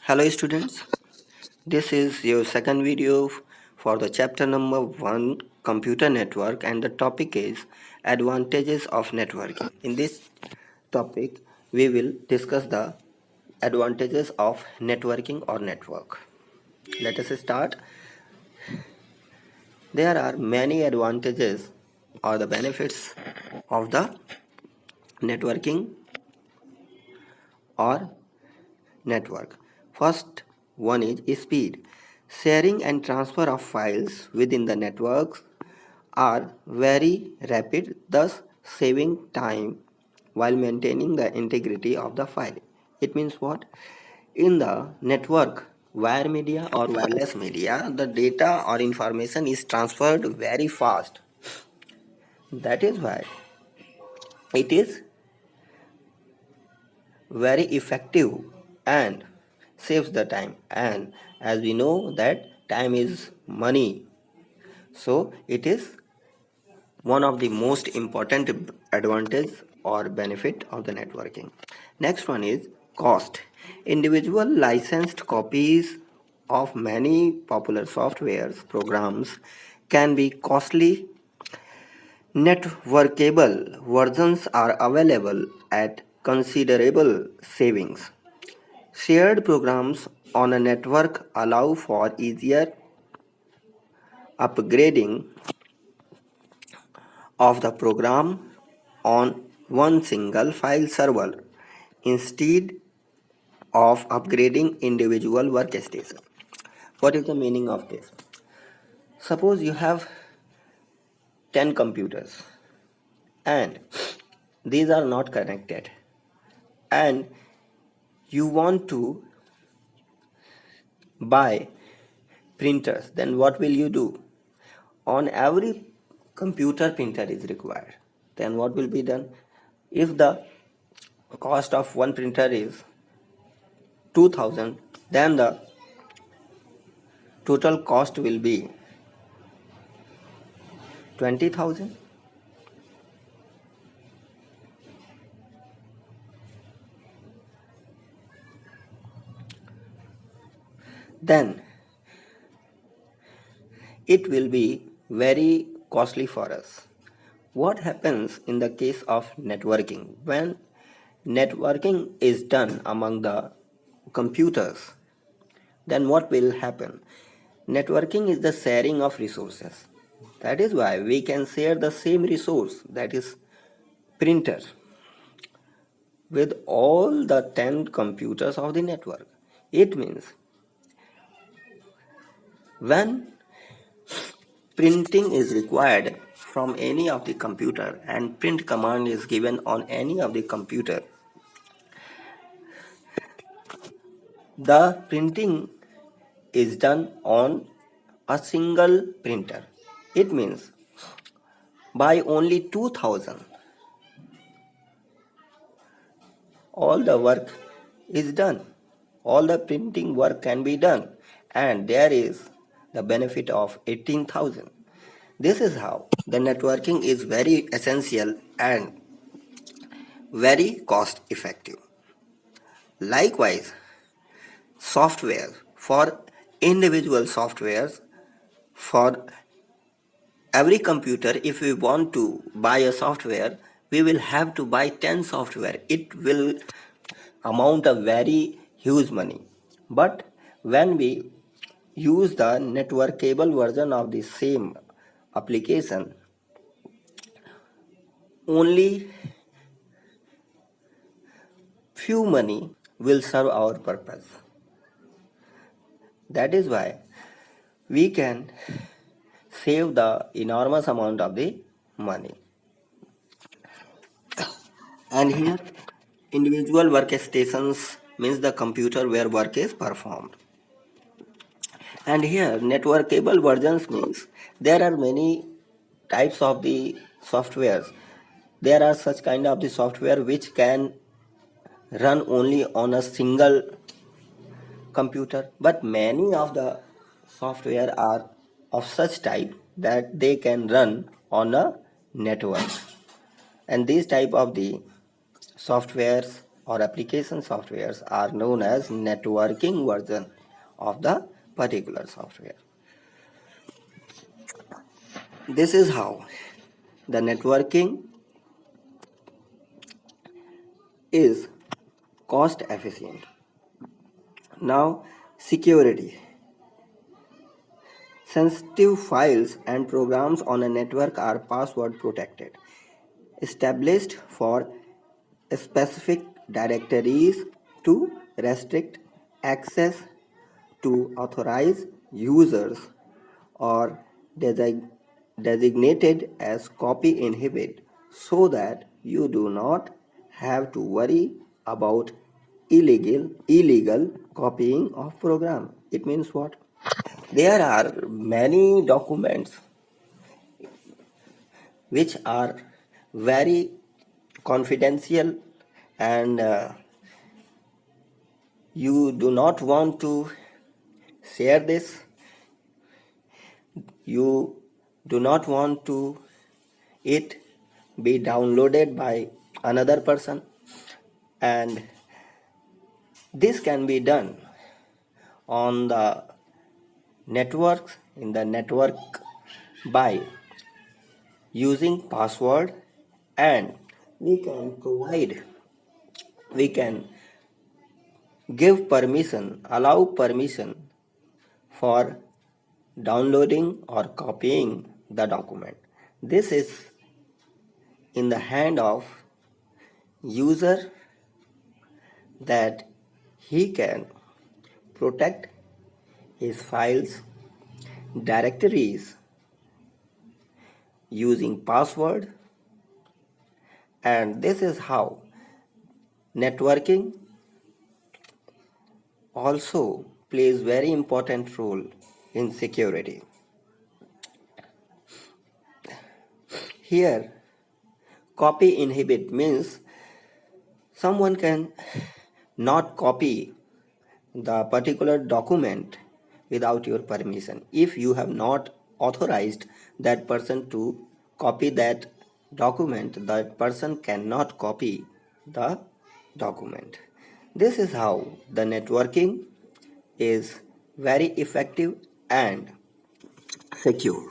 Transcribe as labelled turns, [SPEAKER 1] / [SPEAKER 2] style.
[SPEAKER 1] Hello students, this is your second video for the chapter number 1 computer network and the topic is advantages of networking. In this topic we will discuss the advantages of networking or network. Let us start. There are many advantages or the benefits of the networking or network. First one is speed. Sharing and transfer of files within the networks are very rapid, thus saving time while maintaining the integrity of the file. It means what? In the network, wire media or wireless media, the data or information is transferred very fast. That is why it is very effective and saves the time, and as we know that time is money, so it is one of the most important advantage or benefit of the networking. Next one is cost. Individual licensed copies of many popular softwares programs can be costly. Networkable versions are available at considerable savings. Shared programs on a network allow for easier upgrading of the program on one single file server instead of upgrading individual workstations. What is the meaning of this? Suppose you have 10 computers and these are not connected, and you want to buy printers, then what will you do? On every computer printer is required, then what will be done? If the cost of one printer is 2000, then the total cost will be 20,000. Then it will be very costly for us. What happens in the case of networking? When networking is done among the computers, then what will happen? Networking is the sharing of resources. That is why we can share the same resource, that is printer, with all the 10 computers of the network. It means when printing is required from any of the computer and print command is given on any of the computer, the printing is done on a single printer. It means by only 2000 all the work is done, all the printing work can be done, and there is the benefit of 18,000. This is how the networking is very essential and very cost effective. Likewise, software, for individual softwares, for every computer, if we want to buy a software, we will have to buy 10 software. It will amount a very huge money. But when we use the networkable version of the same application, only few money will serve our purpose. That is why we can save the enormous amount of the money. And here individual workstations means the computer where work is performed. And here networkable versions means there are many types of the softwares. There are such kind of the software which can run only on a single computer, but many of the software are of such type that they can run on a network. And these type of the softwares or application softwares are known as networking version of the particular software. This is how the networking is cost efficient. Now, security. Sensitive files and programs on a network are password protected, established for specific directories to restrict access to authorized users or designated as copy inhibit so that you do not have to worry about illegal copying of program. It means what? There are many documents which are very confidential and you do not want to share this. You do not want to it be downloaded by another person, and this can be done on the networks in the network by using password, and we can allow permission for downloading or copying the document. This is in the hand of user that he can protect his files, directories using password, and this is how networking also plays very important role in security. Here, copy inhibit means someone can not copy the particular document without your permission. If you have not authorized that person to copy that document, that person cannot copy the document. This is how the networking is very effective and secure.